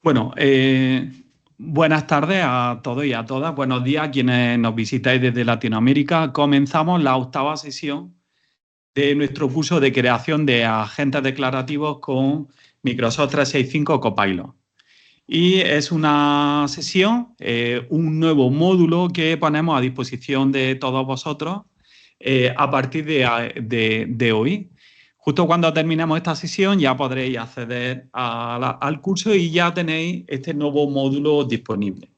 Bueno, buenas tardes a todos y a todas. Buenos días a quienes nos visitáis desde Latinoamérica. Comenzamos la octava sesión de nuestro curso de creación de agentes declarativos con Microsoft 365 Copilot. Y es una sesión, un nuevo módulo que ponemos a disposición de todos vosotros a partir de hoy. Justo cuando terminemos esta sesión ya podréis acceder al curso y ya tenéis este nuevo módulo disponible.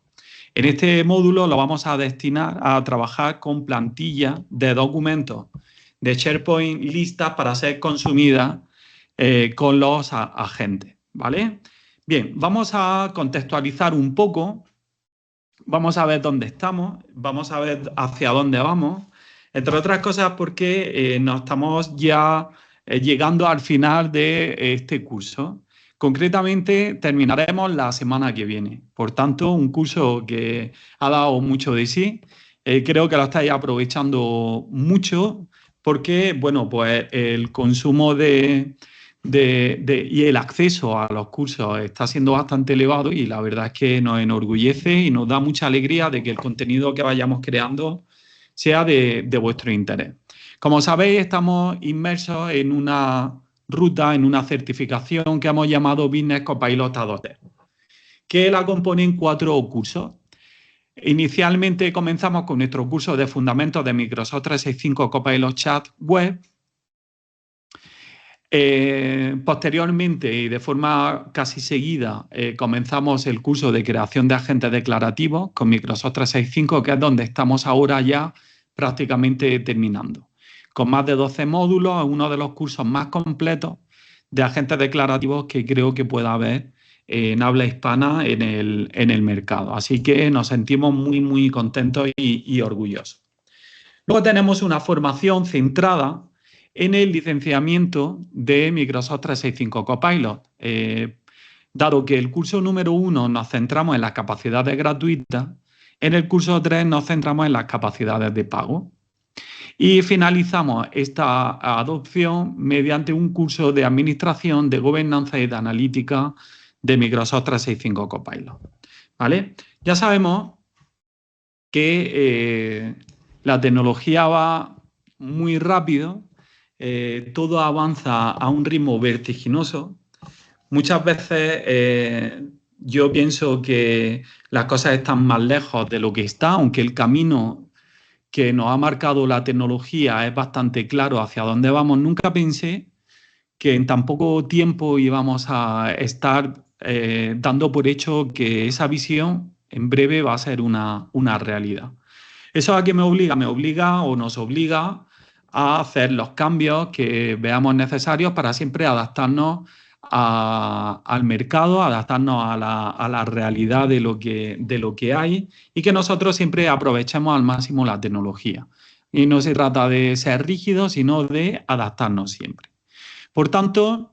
En este módulo lo vamos a destinar a trabajar con plantillas de documentos de SharePoint listas para ser consumidas con los agentes, ¿vale? Bien, vamos a contextualizar un poco, vamos a ver dónde estamos, vamos a ver hacia dónde vamos, entre otras cosas porque nos estamos ya llegando al final de este curso. Concretamente, terminaremos la semana que viene. Por tanto, un curso que ha dado mucho de sí. Creo que lo estáis aprovechando mucho porque, bueno, pues el consumo y el acceso a los cursos está siendo bastante elevado y la verdad es que nos enorgullece y nos da mucha alegría de que el contenido que vayamos creando sea de vuestro interés. Como sabéis, estamos inmersos en una ruta, en una certificación que hemos llamado Business Copilot A2T, que la componen 4 cursos. Inicialmente comenzamos con nuestro curso de Fundamentos de Microsoft 365 Copilot Chat Web. Posteriormente y de forma casi seguida comenzamos el curso de creación de agentes declarativos con Microsoft 365, que es donde estamos ahora ya prácticamente terminando. Con más de 12 módulos, es uno de los cursos más completos de agentes declarativos que creo que pueda haber en habla hispana en el mercado. Así que nos sentimos muy, muy contentos y orgullosos. Luego tenemos una formación centrada en el licenciamiento de Microsoft 365 Copilot. Dado que el curso número 1 nos centramos en las capacidades gratuitas, en el curso 3 nos centramos en las capacidades de pago. Y finalizamos esta adopción mediante un curso de administración, de gobernanza y de analítica de Microsoft 365 Copilot. ¿Vale? Ya sabemos que la tecnología va muy rápido, todo avanza a un ritmo vertiginoso. Muchas veces yo pienso que las cosas están más lejos de lo que está, aunque el camino que nos ha marcado la tecnología es bastante claro hacia dónde vamos. Nunca pensé que en tan poco tiempo íbamos a estar dando por hecho que esa visión en breve va a ser una realidad. ¿Eso a qué me obliga? Me obliga o nos obliga a hacer los cambios que veamos necesarios para siempre adaptarnos al mercado, adaptarnos a la realidad de lo que hay y que nosotros siempre aprovechemos al máximo la tecnología. Y no se trata de ser rígidos, sino de adaptarnos siempre. Por tanto,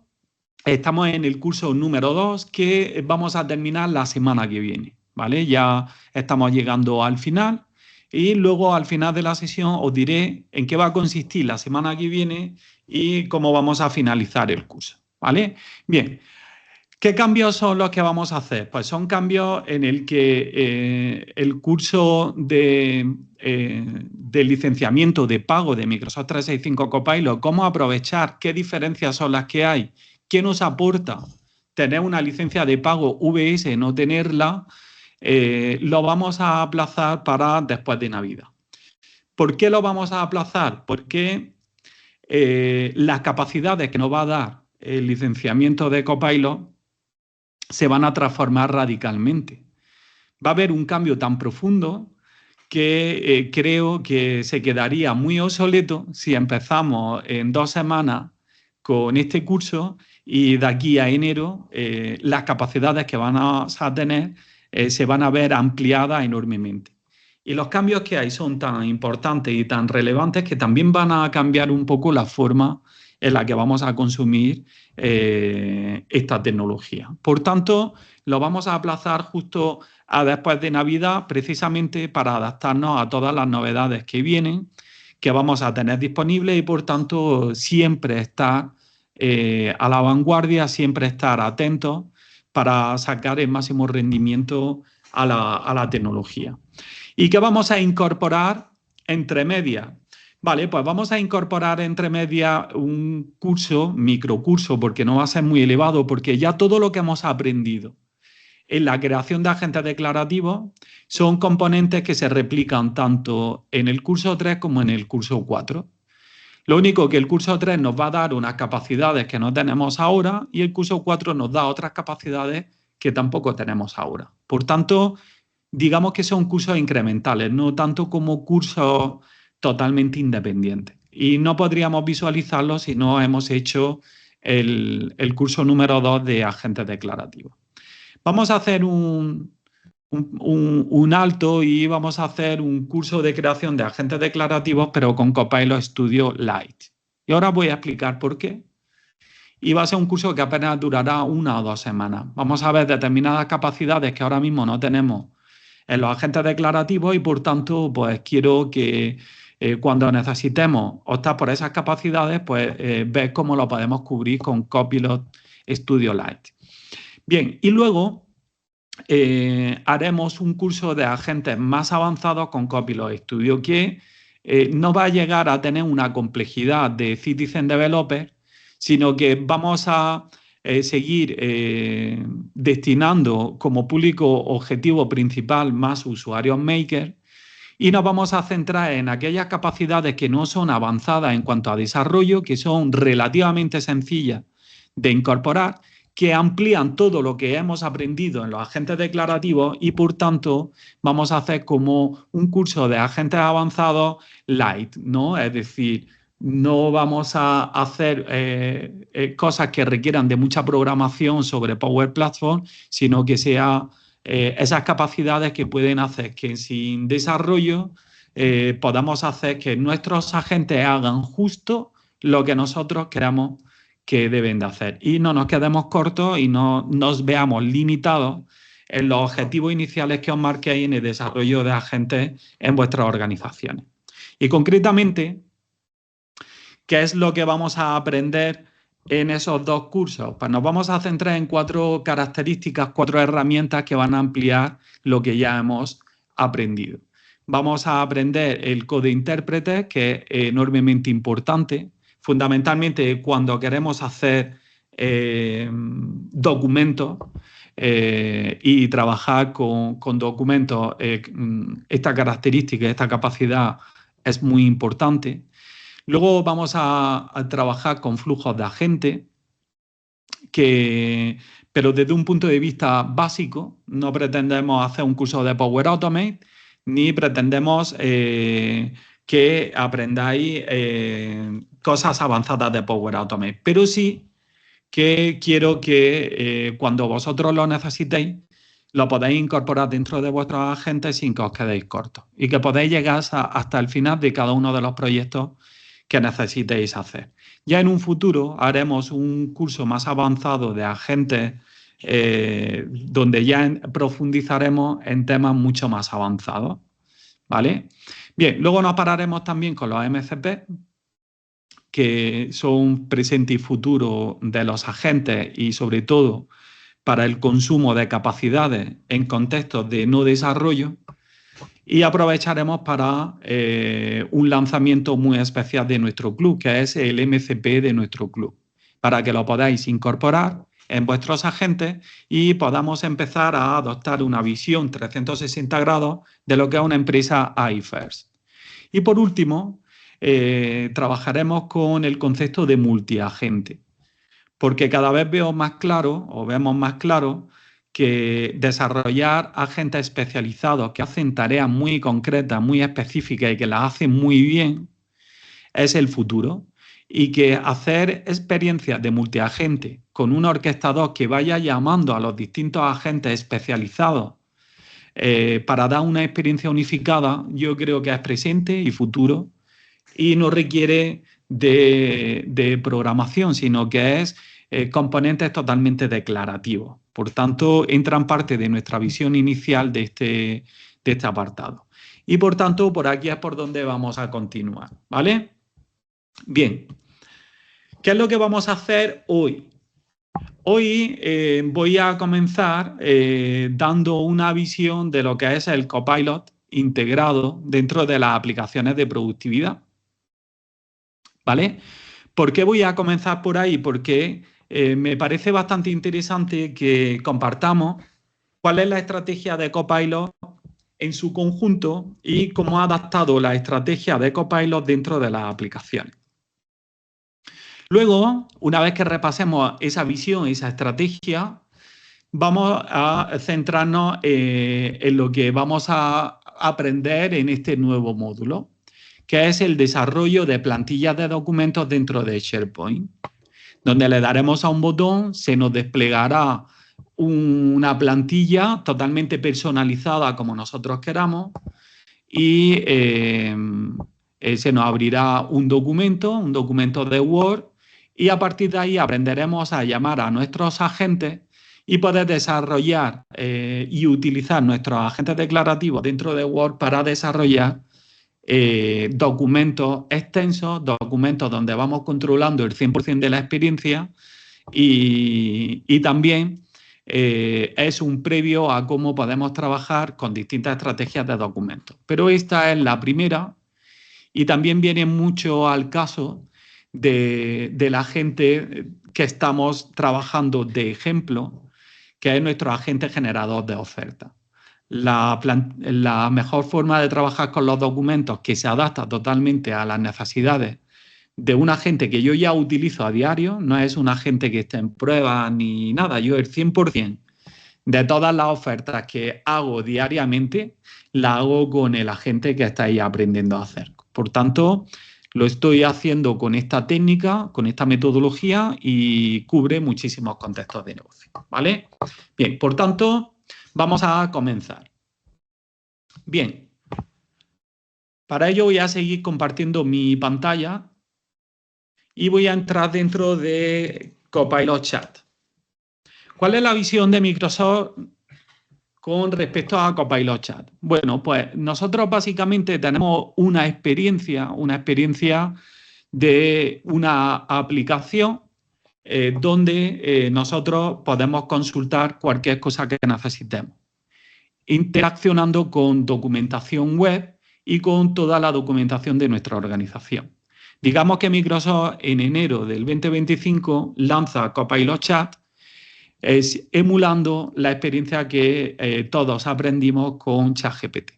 estamos en el curso número 2 que vamos a terminar la semana que viene, ¿vale? Ya estamos llegando al final y luego al final de la sesión os diré en qué va a consistir la semana que viene y cómo vamos a finalizar el curso, ¿vale? Bien, ¿qué cambios son los que vamos a hacer? Pues son cambios en el que el curso de licenciamiento de pago de Microsoft 365 Copilot, cómo aprovechar, qué diferencias son las que hay, qué nos aporta tener una licencia de pago VS, no tenerla, lo vamos a aplazar para después de Navidad. ¿Por qué lo vamos a aplazar? Porque las capacidades que nos va a dar el licenciamiento de Copilot se van a transformar radicalmente. Va a haber un cambio tan profundo que creo que se quedaría muy obsoleto si empezamos en 2 semanas con este curso y de aquí a enero las capacidades que van a tener se van a ver ampliadas enormemente. Y los cambios que hay son tan importantes y tan relevantes que también van a cambiar un poco la forma en la que vamos a consumir esta tecnología. Por tanto, lo vamos a aplazar justo a después de Navidad, precisamente para adaptarnos a todas las novedades que vienen, que vamos a tener disponibles y, por tanto, siempre estar a la vanguardia, siempre estar atentos para sacar el máximo rendimiento a la tecnología. ¿Y qué vamos a incorporar entre medias? Vale, pues vamos a incorporar entre medias un curso, microcurso, porque no va a ser muy elevado, porque ya todo lo que hemos aprendido en la creación de agentes declarativos son componentes que se replican tanto en el curso 3 como en el curso 4. Lo único que el curso 3 nos va a dar unas capacidades que no tenemos ahora y el curso 4 nos da otras capacidades que tampoco tenemos ahora. Por tanto, digamos que son cursos incrementales, no tanto como cursos totalmente independientes. Y no podríamos visualizarlo si no hemos hecho el curso número 2 de agentes declarativos. Vamos a hacer un alto y vamos a hacer un curso de creación de agentes declarativos, pero con Copilot Studio Lite. Y ahora voy a explicar por qué. Y va a ser un curso que apenas durará 1 o 2 semanas. Vamos a ver determinadas capacidades que ahora mismo no tenemos en los agentes declarativos y, por tanto, pues quiero que cuando necesitemos optar por esas capacidades, pues ver cómo lo podemos cubrir con Copilot Studio Lite. Bien, y luego haremos un curso de agentes más avanzados con Copilot Studio que no va a llegar a tener una complejidad de Citizen Developer, sino que vamos a seguir destinando como público objetivo principal más usuarios maker y nos vamos a centrar en aquellas capacidades que no son avanzadas en cuanto a desarrollo, que son relativamente sencillas de incorporar, que amplían todo lo que hemos aprendido en los agentes declarativos y, por tanto, vamos a hacer como un curso de agentes avanzados light, ¿no? Es decir, no vamos a hacer cosas que requieran de mucha programación sobre Power Platform, sino que sea esas capacidades que pueden hacer que sin desarrollo podamos hacer que nuestros agentes hagan justo lo que nosotros queramos que deben de hacer. Y no nos quedemos cortos y no nos veamos limitados en los objetivos iniciales que os marquéis en el desarrollo de agentes en vuestras organizaciones. Y concretamente, ¿qué es lo que vamos a aprender en esos 2 cursos? Pues nos vamos a centrar en 4 características, 4 herramientas que van a ampliar lo que ya hemos aprendido. Vamos a aprender el Code Interpreter, que es enormemente importante, fundamentalmente cuando queremos hacer documentos y trabajar con documentos. Esta característica, esta capacidad es muy importante. Luego vamos a trabajar con flujos de agente, pero desde un punto de vista básico. No pretendemos hacer un curso de Power Automate, ni pretendemos que aprendáis cosas avanzadas de Power Automate, pero sí que quiero que cuando vosotros lo necesitéis, lo podéis incorporar dentro de vuestros agentes sin que os quedéis cortos y que podéis llegar hasta el final de cada uno de los proyectos que necesitéis hacer. Ya en un futuro haremos un curso más avanzado de agentes donde ya profundizaremos en temas mucho más avanzados, ¿vale? Bien, luego nos pararemos también con los MCP, que son presente y futuro de los agentes y sobre todo para el consumo de capacidades en contextos de no desarrollo. Y aprovecharemos para un lanzamiento muy especial de nuestro club, que es el MCP de nuestro club, para que lo podáis incorporar en vuestros agentes y podamos empezar a adoptar una visión 360 grados de lo que es una empresa AI First. Y por último, trabajaremos con el concepto de multiagente, porque cada vez vemos más claro que desarrollar agentes especializados que hacen tareas muy concretas, muy específicas y que las hacen muy bien es el futuro. Y que hacer experiencias de multiagente con un orquestador que vaya llamando a los distintos agentes especializados para dar una experiencia unificada, yo creo que es presente y futuro y no requiere de programación, sino que es componentes totalmente declarativos. Por tanto, entran parte de nuestra visión inicial de este apartado. Y por tanto, por aquí es por donde vamos a continuar, ¿vale? Bien, ¿qué es lo que vamos a hacer hoy? Hoy voy a comenzar dando una visión de lo que es el Copilot integrado dentro de las aplicaciones de productividad, ¿vale? ¿Por qué voy a comenzar por ahí? Porque me parece bastante interesante que compartamos cuál es la estrategia de Copilot en su conjunto y cómo ha adaptado la estrategia de Copilot dentro de las aplicaciones. Luego, una vez que repasemos esa visión, esa estrategia, vamos a centrarnos en lo que vamos a aprender en este nuevo módulo, que es el desarrollo de plantillas de documentos dentro de SharePoint, donde le daremos a un botón, se nos desplegará una plantilla totalmente personalizada como nosotros queramos y se nos abrirá un documento de Word, y a partir de ahí aprenderemos a llamar a nuestros agentes y poder desarrollar y utilizar nuestros agentes declarativos dentro de Word para desarrollar documentos extensos, documentos donde vamos controlando el 100% de la experiencia y también es un previo a cómo podemos trabajar con distintas estrategias de documentos. Pero esta es la primera y también viene mucho al caso de la gente que estamos trabajando de ejemplo, que es nuestro agente generador de ofertas. La mejor forma de trabajar con los documentos, que se adapta totalmente a las necesidades de un agente que yo ya utilizo a diario, no es un agente que esté en prueba ni nada, yo el 100% de todas las ofertas que hago diariamente, la hago con el agente que estáis aprendiendo a hacer. Por tanto, lo estoy haciendo con esta técnica, con esta metodología y cubre muchísimos contextos de negocio, ¿vale? Bien, por tanto, vamos a comenzar. Bien, para ello voy a seguir compartiendo mi pantalla y voy a entrar dentro de Copilot Chat. ¿Cuál es la visión de Microsoft con respecto a Copilot Chat? Bueno, pues nosotros básicamente tenemos una experiencia de una aplicación donde nosotros podemos consultar cualquier cosa que necesitemos, interaccionando con documentación web y con toda la documentación de nuestra organización. Digamos que Microsoft en enero del 2025 lanza Copilot Chat, emulando la experiencia que todos aprendimos con ChatGPT.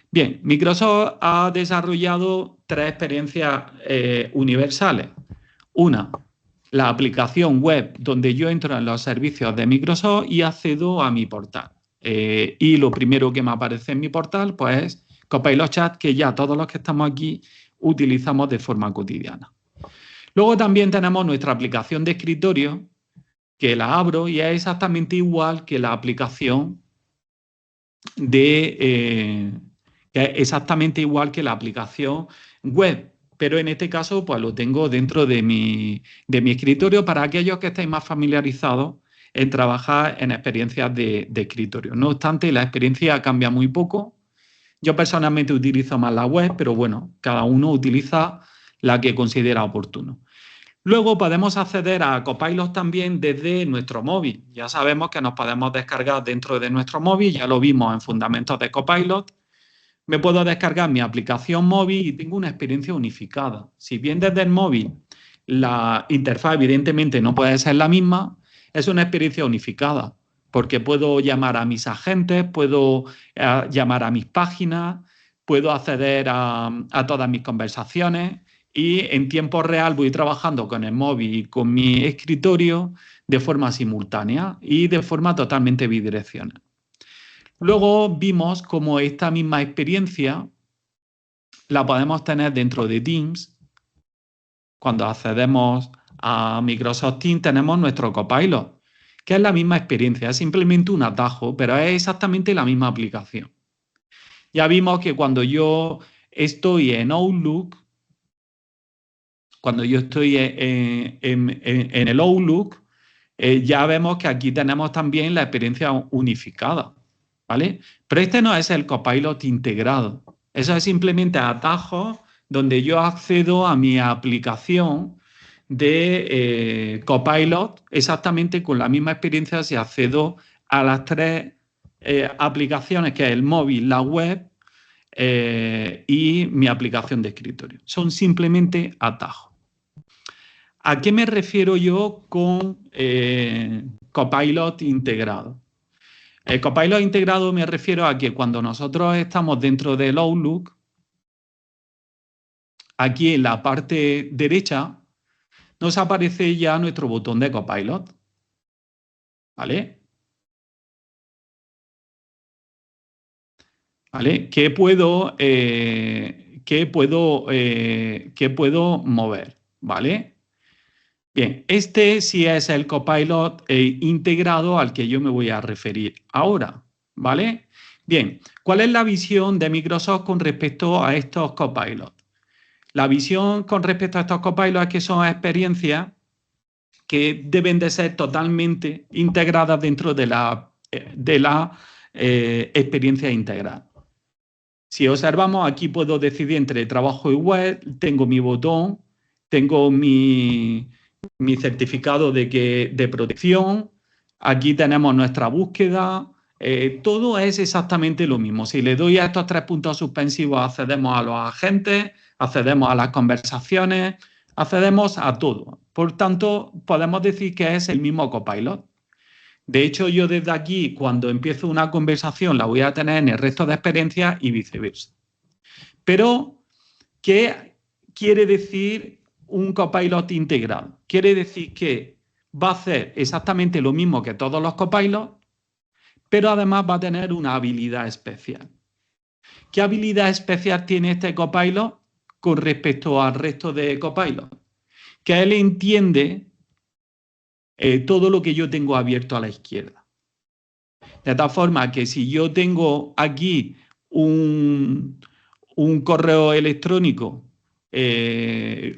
Bien, Microsoft ha desarrollado tres experiencias universales. Una, la aplicación web donde yo entro en los servicios de Microsoft y accedo a mi portal. Y lo primero que me aparece en mi portal pues, es Copilot Chat, que ya todos los que estamos aquí utilizamos de forma cotidiana. Luego también tenemos nuestra aplicación de escritorio, que la abro y es exactamente igual que la aplicación web, pero en este caso pues lo tengo dentro de mi escritorio para aquellos que estéis más familiarizados en trabajar en experiencias de escritorio. No obstante, la experiencia cambia muy poco. Yo personalmente utilizo más la web, pero bueno, cada uno utiliza la que considera oportuno. Luego podemos acceder a Copilot también desde nuestro móvil. Ya sabemos que nos podemos descargar dentro de nuestro móvil, ya lo vimos en Fundamentos de Copilot. Me puedo descargar mi aplicación móvil y tengo una experiencia unificada. Si bien desde el móvil la interfaz evidentemente no puede ser la misma, es una experiencia unificada, porque puedo llamar a mis agentes, puedo llamar a mis páginas, puedo acceder a todas mis conversaciones y en tiempo real voy trabajando con el móvil y con mi escritorio de forma simultánea y de forma totalmente bidireccional. Luego vimos cómo esta misma experiencia la podemos tener dentro de Teams. Cuando accedemos a Microsoft Teams tenemos nuestro Copilot, que es la misma experiencia, es simplemente un atajo, pero es exactamente la misma aplicación. Ya vimos que cuando yo estoy en Outlook, en el Outlook, ya vemos que aquí tenemos también la experiencia unificada, ¿vale? Pero este no es el Copilot integrado. Eso es simplemente atajos donde yo accedo a mi aplicación de Copilot exactamente con la misma experiencia si accedo a las tres aplicaciones, que es el móvil, la web y mi aplicación de escritorio. Son simplemente atajos. ¿A qué me refiero yo con Copilot integrado? El Copilot integrado me refiero a que cuando nosotros estamos dentro del Outlook, aquí en la parte derecha nos aparece ya nuestro botón de Copilot. ¿Vale? ¿Vale? ¿Qué puedo mover? ¿Vale? Bien, este sí es el Copilot integrado al que yo me voy a referir ahora. ¿Vale? Bien, ¿cuál es la visión de Microsoft con respecto a estos Copilots? La visión con respecto a estos Copilots es que son experiencias que deben de ser totalmente integradas dentro de la experiencia integral. Si observamos, aquí puedo decidir entre trabajo y web, tengo mi botón, tengo mi certificado de protección, aquí tenemos nuestra búsqueda, todo es exactamente lo mismo. Si le doy a estos tres puntos suspensivos, accedemos a los agentes, accedemos a las conversaciones, accedemos a todo. Por tanto, podemos decir que es el mismo Copilot. De hecho, yo desde aquí, cuando empiezo una conversación, la voy a tener en el resto de experiencias y viceversa. Pero, ¿qué quiere decir un Copilot integrado? Quiere decir que va a hacer exactamente lo mismo que todos los Copilots, pero además va a tener una habilidad especial. ¿Qué habilidad especial tiene este Copilot con respecto al resto de Copilots? Que él entiende todo lo que yo tengo abierto a la izquierda. De tal forma que si yo tengo aquí un correo electrónico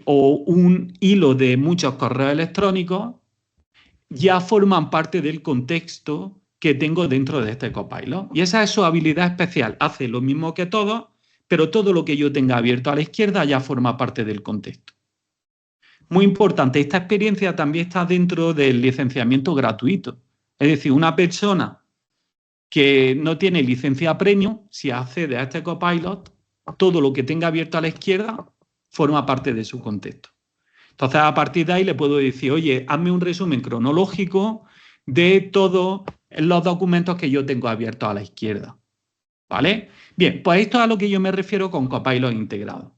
o un hilo de muchos correos electrónicos, ya forman parte del contexto que tengo dentro de este Copilot. Y esa es su habilidad especial. Hace lo mismo que todos, pero todo lo que yo tenga abierto a la izquierda ya forma parte del contexto. Muy importante, esta experiencia también está dentro del licenciamiento gratuito. Es decir, una persona que no tiene licencia premium, si accede a este Copilot, todo lo que tenga abierto a la izquierda forma parte de su contexto. Entonces, a partir de ahí le puedo decir, oye, hazme un resumen cronológico de todos los documentos que yo tengo abiertos a la izquierda. ¿Vale? Bien, pues esto es a lo que yo me refiero con Copilot integrado.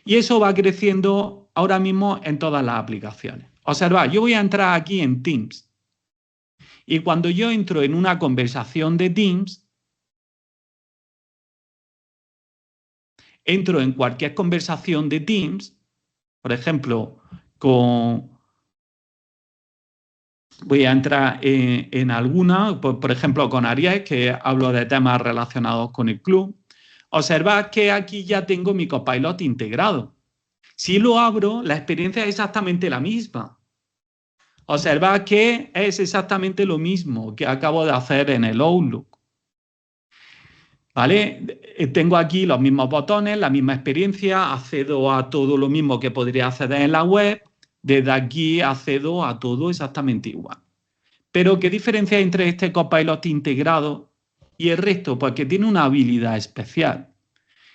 Y eso va creciendo ahora mismo en todas las aplicaciones. Observad, yo voy a entrar aquí en Teams. Y cuando yo entro en una conversación de Teams, entro en cualquier conversación de Teams, por ejemplo, voy a entrar en alguna, por ejemplo, con Ariel, que hablo de temas relacionados con el club. Observad que aquí ya tengo mi Copilot integrado. Si lo abro, la experiencia es exactamente la misma. Observad que es exactamente lo mismo que acabo de hacer en el Outlook. ¿Vale? Tengo aquí los mismos botones, la misma experiencia, accedo a todo lo mismo que podría acceder en la web. Desde aquí accedo a todo exactamente igual. Pero, ¿qué diferencia hay entre este Copilot integrado y el resto? Pues que tiene una habilidad especial.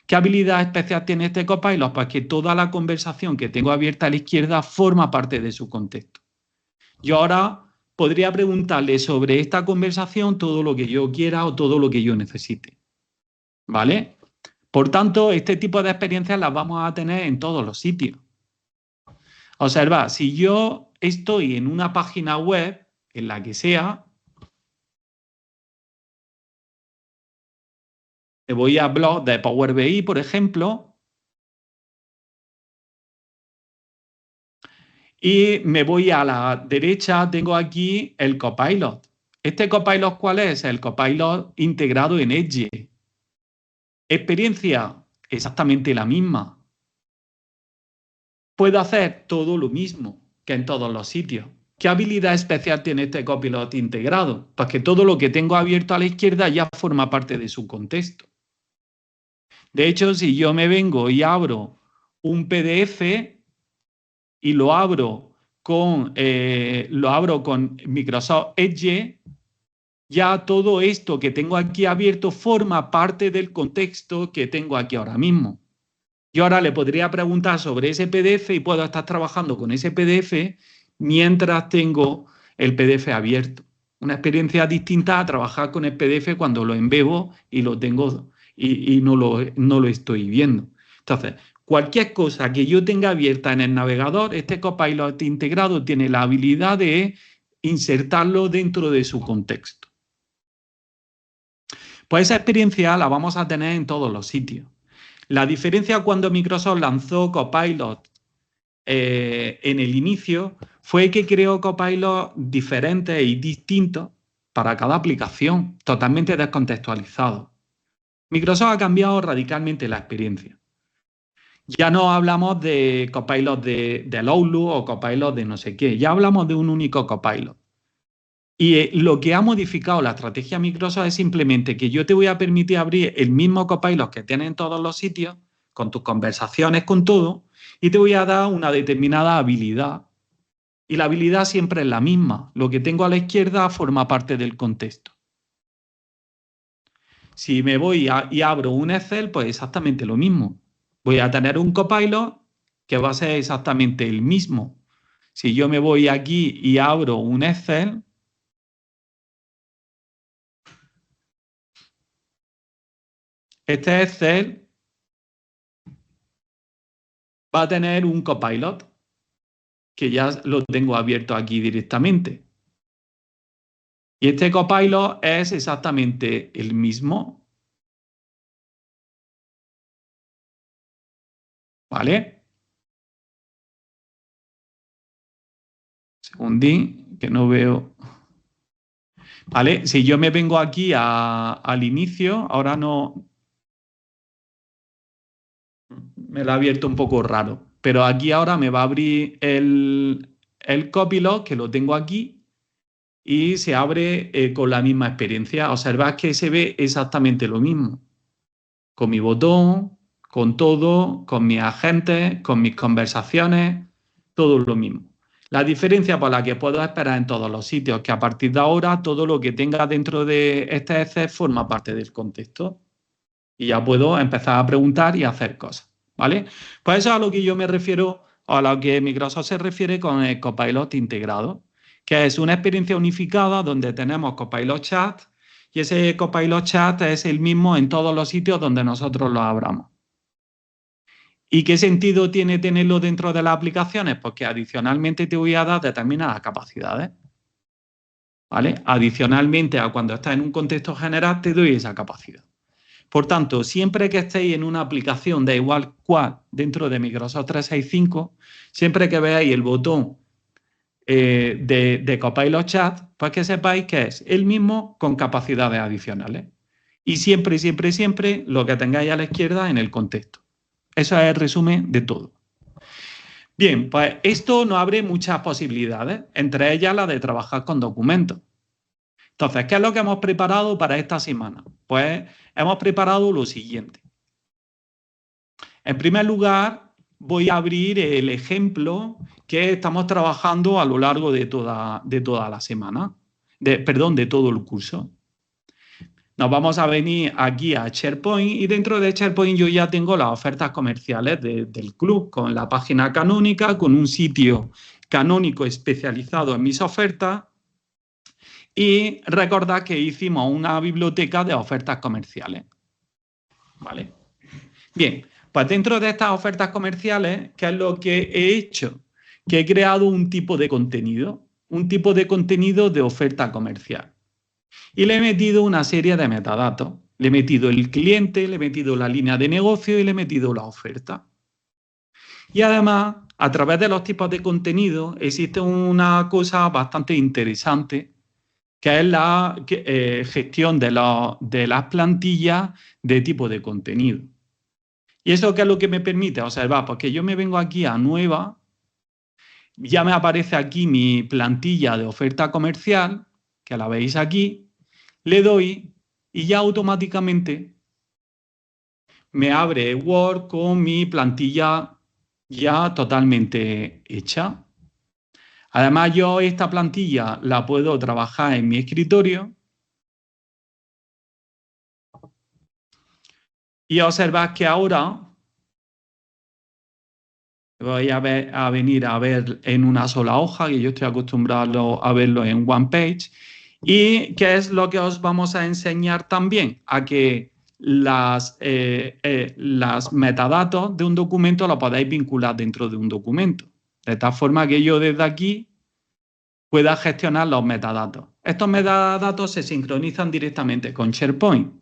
¿Qué habilidad especial tiene este Copilot? Pues que toda la conversación que tengo abierta a la izquierda forma parte de su contexto. Yo ahora podría preguntarle sobre esta conversación todo lo que yo quiera o todo lo que yo necesite. ¿Vale? Por tanto, este tipo de experiencias las vamos a tener en todos los sitios. Observad, si yo estoy en una página web, en la que sea, me voy a blog de Power BI, por ejemplo, y me voy a la derecha, tengo aquí el Copilot. ¿Este Copilot cuál es? El Copilot integrado en Edge. Experiencia, exactamente la misma. Puedo hacer todo lo mismo que en todos los sitios. ¿Qué habilidad especial tiene este Copilot integrado? Pues que todo lo que tengo abierto a la izquierda ya forma parte de su contexto. De hecho, si yo me vengo y abro un PDF y lo abro lo abro con Microsoft Edge, ya todo esto que tengo aquí abierto forma parte del contexto que tengo aquí ahora mismo. Yo ahora le podría preguntar sobre ese PDF y puedo estar trabajando con ese PDF mientras tengo el PDF abierto. Una experiencia distinta a trabajar con el PDF cuando lo embebo y lo tengo y no lo estoy viendo. Entonces, cualquier cosa que yo tenga abierta en el navegador, este Copilot integrado tiene la habilidad de insertarlo dentro de su contexto. Pues esa experiencia la vamos a tener en todos los sitios. La diferencia cuando Microsoft lanzó Copilot en el inicio fue que creó Copilot diferentes y distintos para cada aplicación, totalmente descontextualizados. Microsoft ha cambiado radicalmente la experiencia. Ya no hablamos de Copilot del Outlook o Copilot de no sé qué, ya hablamos de un único Copilot. Y lo que ha modificado la estrategia Microsoft es simplemente que yo te voy a permitir abrir el mismo Copilot que tienes en todos los sitios, con tus conversaciones, con todo, y te voy a dar una determinada habilidad. Y la habilidad siempre es la misma. Lo que tengo a la izquierda forma parte del contexto. Si me voy y abro un Excel, pues exactamente lo mismo. Voy a tener un Copilot que va a ser exactamente el mismo. Si yo me voy aquí y abro un Excel, este Excel va a tener un Copilot que ya lo tengo abierto aquí directamente. Y este Copilot es exactamente el mismo. ¿Vale? Segundín, que no veo. ¿Vale? Si yo me vengo aquí al inicio, ahora no. Me lo ha abierto un poco raro. Pero aquí ahora me va a abrir el Copilot, que lo tengo aquí, y se abre con la misma experiencia. Observad que se ve exactamente lo mismo. Con mi botón, con todo, con mis agentes, con mis conversaciones, todo lo mismo. La diferencia por la que puedo esperar en todos los sitios, que a partir de ahora todo lo que tenga dentro de este Excel forma parte del contexto. Y ya puedo empezar a preguntar y a hacer cosas. ¿Vale? Pues eso es a lo que yo me refiero, o a lo que Microsoft se refiere con el Copilot integrado, que es una experiencia unificada donde tenemos Copilot Chat y ese Copilot Chat es el mismo en todos los sitios donde nosotros lo abramos. ¿Y qué sentido tiene tenerlo dentro de las aplicaciones? Porque adicionalmente te voy a dar determinadas capacidades. ¿Vale? Adicionalmente a cuando estás en un contexto general te doy esa capacidad. Por tanto, siempre que estéis en una aplicación, da igual cuál, dentro de Microsoft 365, siempre que veáis el botón de Copilot Chat, pues que sepáis que es el mismo con capacidades adicionales. Y siempre, siempre, siempre lo que tengáis a la izquierda en el contexto. Eso es el resumen de todo. Bien, pues esto nos abre muchas posibilidades, entre ellas la de trabajar con documentos. Entonces, ¿qué es lo que hemos preparado para esta semana? Pues hemos preparado lo siguiente. En primer lugar, voy a abrir el ejemplo que estamos trabajando a lo largo de toda la semana, de todo el curso. Nos vamos a venir aquí a SharePoint y dentro de SharePoint yo ya tengo las ofertas comerciales del club, con la página canónica, con un sitio canónico especializado en mis ofertas. Y recordad que hicimos una biblioteca de ofertas comerciales. ¿Vale? Bien, pues dentro de estas ofertas comerciales, ¿qué es lo que he hecho? Que he creado un tipo de contenido de oferta comercial. Y le he metido una serie de metadatos. Le he metido el cliente, le he metido la línea de negocio y le he metido la oferta. Y además, a través de los tipos de contenido, existe una cosa bastante interesante, que es la gestión de las plantillas de tipo de contenido. ¿Y eso qué es lo que me permite observar? Porque yo me vengo aquí a nueva, ya me aparece aquí mi plantilla de oferta comercial, que la veis aquí, le doy y ya automáticamente me abre Word con mi plantilla ya totalmente hecha. Además, yo esta plantilla la puedo trabajar en mi escritorio y observad que ahora voy a venir a ver en una sola hoja, que yo estoy acostumbrado a verlo en One Page. ¿Y qué es lo que os vamos a enseñar también? A que las metadatos de un documento lo podéis vincular dentro de un documento. De tal forma que yo desde aquí pueda gestionar los metadatos. Estos metadatos se sincronizan directamente con SharePoint,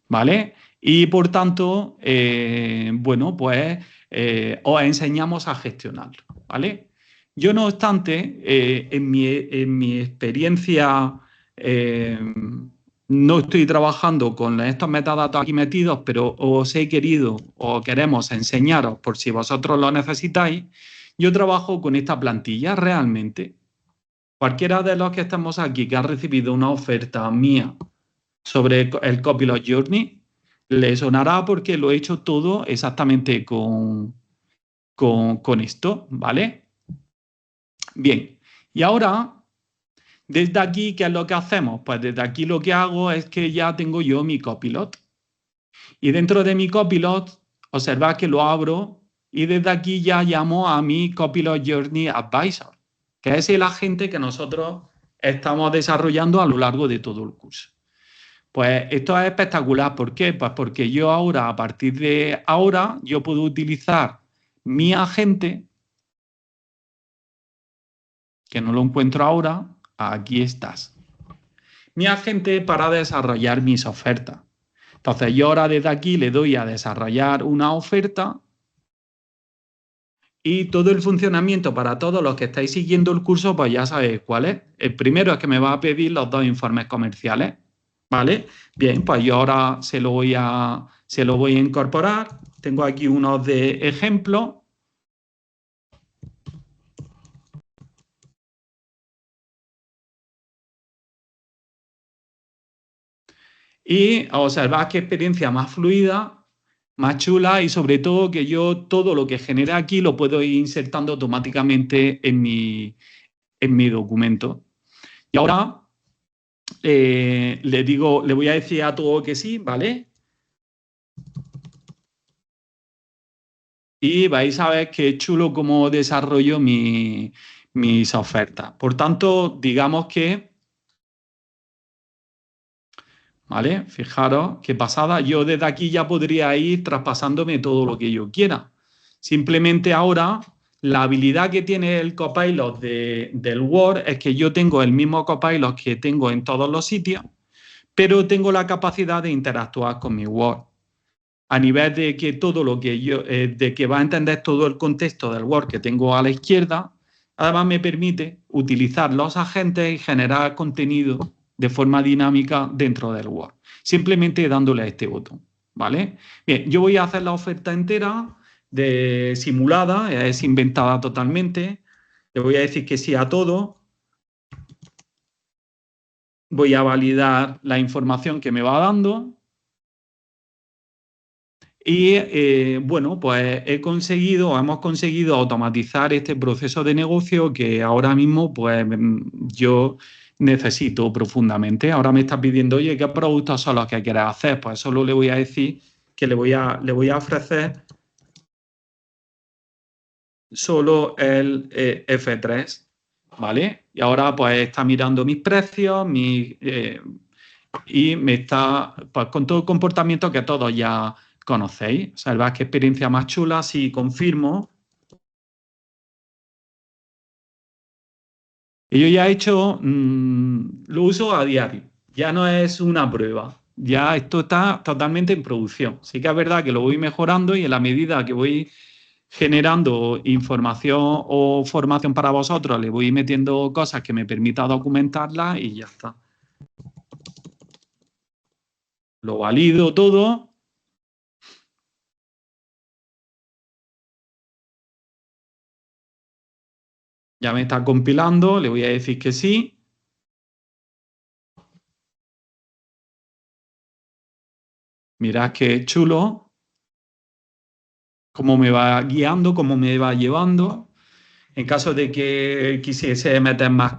¿vale? Y por tanto, bueno, pues os enseñamos a gestionarlo, ¿vale? Yo, no obstante, en mi experiencia, no estoy trabajando con estos metadatos aquí metidos, pero os he querido o queremos enseñaros por si vosotros lo necesitáis. Yo trabajo con esta plantilla realmente. Cualquiera de los que estamos aquí que ha recibido una oferta mía sobre el Copilot Journey, le sonará porque lo he hecho todo exactamente con esto, ¿vale? Bien, y ahora, desde aquí, ¿qué es lo que hacemos? Pues desde aquí lo que hago es que ya tengo yo mi Copilot. Y dentro de mi Copilot, observad que lo abro y desde aquí ya llamo a mi Copilot Journey Advisor, que es el agente que nosotros estamos desarrollando a lo largo de todo el curso. Pues esto es espectacular. ¿Por qué? Pues porque yo ahora, a partir de ahora, yo puedo utilizar mi agente, que no lo encuentro ahora, aquí estás. Mi agente para desarrollar mis ofertas. Entonces yo ahora desde aquí le doy a desarrollar una oferta y todo el funcionamiento para todos los que estáis siguiendo el curso, pues ya sabéis cuál es. El primero es que me va a pedir los 2 informes comerciales, ¿vale? Bien, pues yo ahora se lo voy a incorporar. Tengo aquí unos de ejemplos. Y observad qué experiencia más fluida, más chula y sobre todo que yo todo lo que genera aquí lo puedo ir insertando automáticamente en mi documento. Y ahora le voy a decir a todo que sí, ¿vale? Y vais a ver qué chulo cómo desarrollo mis ofertas. Por tanto, digamos que, ¿vale? Fijaros qué pasada. Yo desde aquí ya podría ir traspasándome todo lo que yo quiera. Simplemente ahora la habilidad que tiene el Copilot del Word es que yo tengo el mismo Copilot que tengo en todos los sitios, pero tengo la capacidad de interactuar con mi Word. A nivel de que todo lo que yo, de que va a entender todo el contexto del Word que tengo a la izquierda, además me permite utilizar los agentes y generar contenido de forma dinámica dentro del Word, simplemente dándole a este botón, ¿vale? Bien, yo voy a hacer la oferta entera de simulada, es inventada totalmente, le voy a decir que sí a todo, voy a validar la información que me va dando. Y bueno, pues hemos conseguido automatizar este proceso de negocio que ahora mismo pues yo necesito profundamente. Ahora me está pidiendo, oye, ¿qué productos son los que quieres hacer? Pues solo le voy a decir que le voy a ofrecer solo el F3, ¿vale? Y ahora pues está mirando mis precios, y me está, pues con todo el comportamiento que todos ya conocéis. Observad qué experiencia más chula. Si confirmo, y yo ya he hecho, lo uso a diario, ya no es una prueba, ya esto está totalmente en producción. Sí que es verdad que lo voy mejorando y en la medida que voy generando información o formación para vosotros, le voy metiendo cosas que me permita documentarlas y ya está. Lo valido todo. Ya me está compilando, le voy a decir que sí. Mirad qué chulo, cómo me va guiando, cómo me va llevando. En caso de que quisiese meter más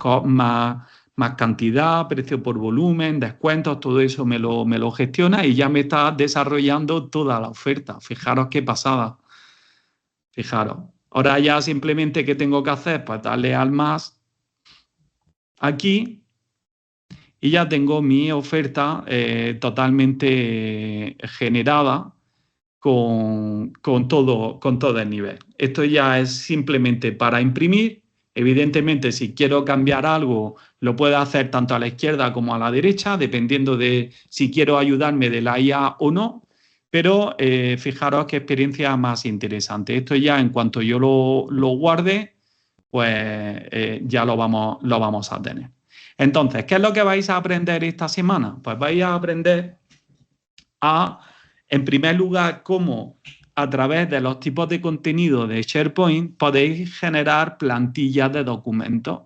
cantidad, precio por volumen, descuentos, todo eso me lo gestiona y ya me está desarrollando toda la oferta. Fijaros qué pasada. Fijaros. Ahora ya simplemente, ¿qué tengo que hacer? Pues darle al más aquí y ya tengo mi oferta totalmente generada con todo el nivel. Esto ya es simplemente para imprimir. Evidentemente, si quiero cambiar algo, lo puedo hacer tanto a la izquierda como a la derecha, dependiendo de si quiero ayudarme de la IA o no. Pero fijaros qué experiencia más interesante. Esto ya en cuanto yo lo guarde, pues ya lo vamos a tener. Entonces, ¿qué es lo que vais a aprender esta semana? Pues vais a aprender en primer lugar, cómo a través de los tipos de contenido de SharePoint podéis generar plantillas de documentos.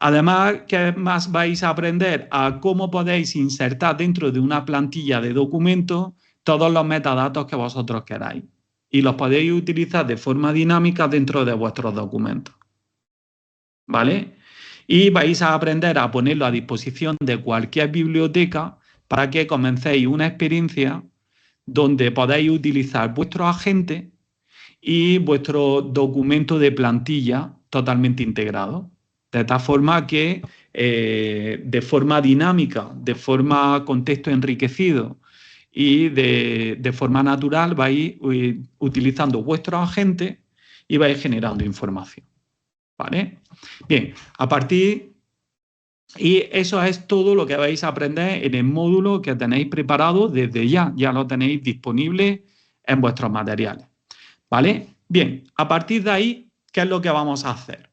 Además, ¿qué más vais a aprender? A cómo podéis insertar dentro de una plantilla de documentos todos los metadatos que vosotros queráis. Y los podéis utilizar de forma dinámica dentro de vuestros documentos. ¿Vale? Y vais a aprender a ponerlo a disposición de cualquier biblioteca para que comencéis una experiencia donde podéis utilizar vuestros agentes y vuestro documento de plantilla totalmente integrado. De tal forma que de forma dinámica, de forma contexto enriquecido y de forma natural vais utilizando vuestros agentes y vais generando información. ¿Vale? Bien, a partir... Y eso es todo lo que vais a aprender en el módulo que tenéis preparado desde ya. Ya lo tenéis disponible en vuestros materiales. ¿Vale? Bien, a partir de ahí, ¿qué es lo que vamos a hacer?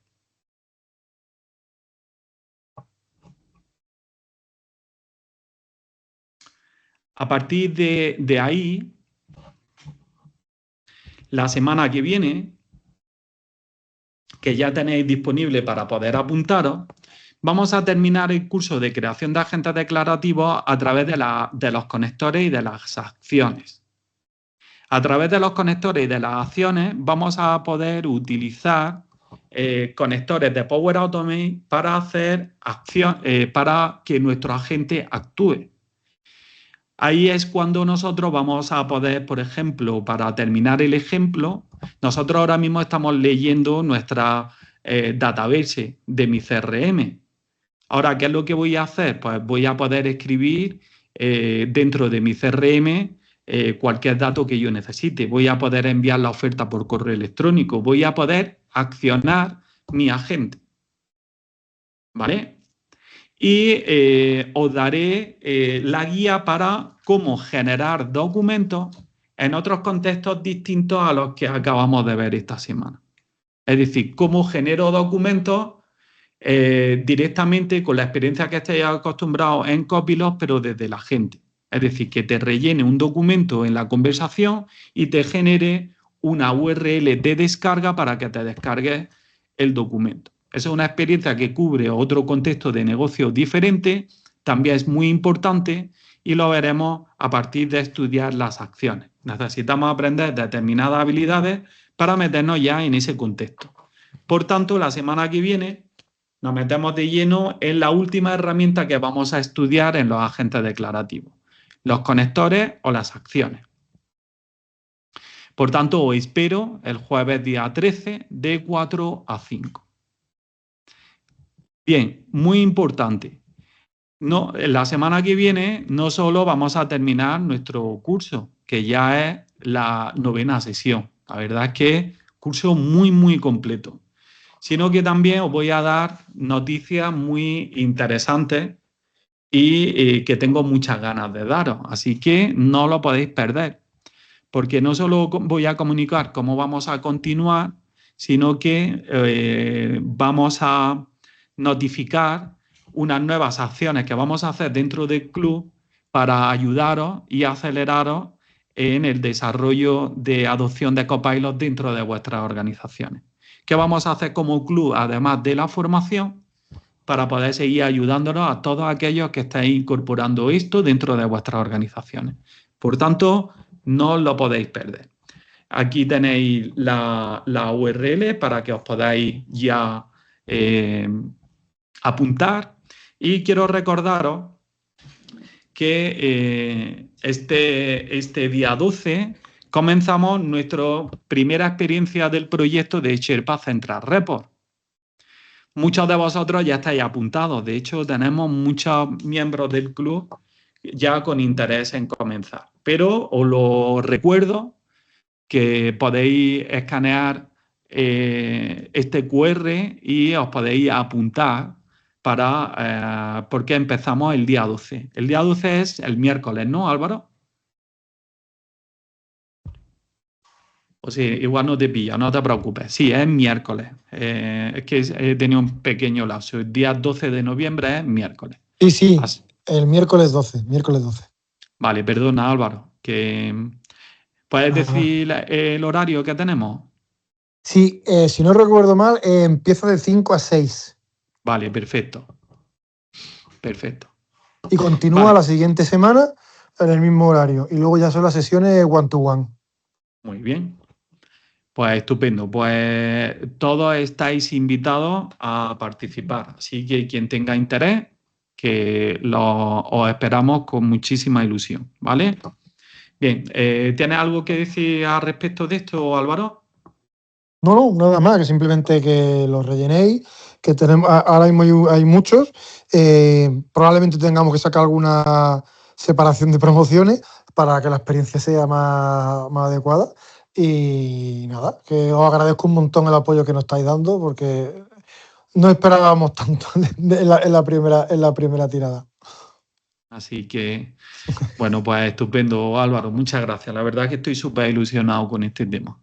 A partir de ahí, la semana que viene, que ya tenéis disponible para poder apuntaros, vamos a terminar el curso de creación de agentes declarativos a través de los conectores y de las acciones. A través de los conectores y de las acciones vamos a poder utilizar conectores de Power Automate para hacer para que nuestro agente actúe. Ahí es cuando nosotros vamos a poder, por ejemplo, para terminar el ejemplo, nosotros ahora mismo estamos leyendo nuestra database de mi CRM. Ahora, ¿qué es lo que voy a hacer? Pues voy a poder escribir dentro de mi CRM cualquier dato que yo necesite. Voy a poder enviar la oferta por correo electrónico. Voy a poder accionar mi agente. ¿Vale? Y os daré la guía para cómo generar documentos en otros contextos distintos a los que acabamos de ver esta semana. Es decir, cómo genero documentos directamente con la experiencia que estéis acostumbrados en Copilot, pero desde la gente. Es decir, que te rellene un documento en la conversación y te genere una URL de descarga para que te descargues el documento. Esa es una experiencia que cubre otro contexto de negocio diferente, también es muy importante y lo veremos a partir de estudiar las acciones. Necesitamos aprender determinadas habilidades para meternos ya en ese contexto. Por tanto, la semana que viene nos metemos de lleno en la última herramienta que vamos a estudiar en los agentes declarativos, los conectores o las acciones. Por tanto, os espero el jueves día 13 de 4 a 5. Bien, muy importante. No, la semana que viene no solo vamos a terminar nuestro curso, que ya es la 9ª sesión. La verdad es que es un curso muy, muy completo. Sino que también os voy a dar noticias muy interesantes y que tengo muchas ganas de daros. Así que no lo podéis perder, porque no solo voy a comunicar cómo vamos a continuar, sino que vamos a notificar unas nuevas acciones que vamos a hacer dentro del club para ayudaros y aceleraros en el desarrollo de adopción de Copilot dentro de vuestras organizaciones. ¿Qué vamos a hacer como club, además de la formación, para poder seguir ayudándonos a todos aquellos que estáis incorporando esto dentro de vuestras organizaciones? Por tanto, no os lo podéis perder. Aquí tenéis la URL para que os podáis ya apuntar. Y quiero recordaros que este día 12 comenzamos nuestra primera experiencia del proyecto de Sherpa Central Report. Muchos de vosotros ya estáis apuntados. De hecho, tenemos muchos miembros del club ya con interés en comenzar. Pero os lo recuerdo que podéis escanear este QR y os podéis apuntar porque empezamos el día 12. El día 12 es el miércoles, ¿no, Álvaro? O sí, igual no te pilla, no te preocupes. Sí, es miércoles. Es que he tenido un pequeño lapso. El día 12 de noviembre es miércoles. Sí, el miércoles 12. Vale, perdona, Álvaro. ¿Puedes decir el horario que tenemos? Sí, si no recuerdo mal, empieza de 5 a 6. Vale, perfecto. Perfecto. Y continúa la siguiente semana en el mismo horario. Y luego ya son las sesiones one-to-one. Muy bien. Pues estupendo. Pues todos estáis invitados a participar. Así que quien tenga interés, que os esperamos con muchísima ilusión. ¿Vale? Bien. ¿Tienes algo que decir al respecto de esto, Álvaro? No, nada más, que simplemente que los rellenéis, que tenemos, ahora mismo hay muchos, probablemente tengamos que sacar alguna separación de promociones para que la experiencia sea más adecuada. Y nada, que os agradezco un montón el apoyo que nos estáis dando, porque no esperábamos tanto en la primera tirada. Así que, bueno, pues estupendo, Álvaro. Muchas gracias. La verdad que estoy súper ilusionado con este tema.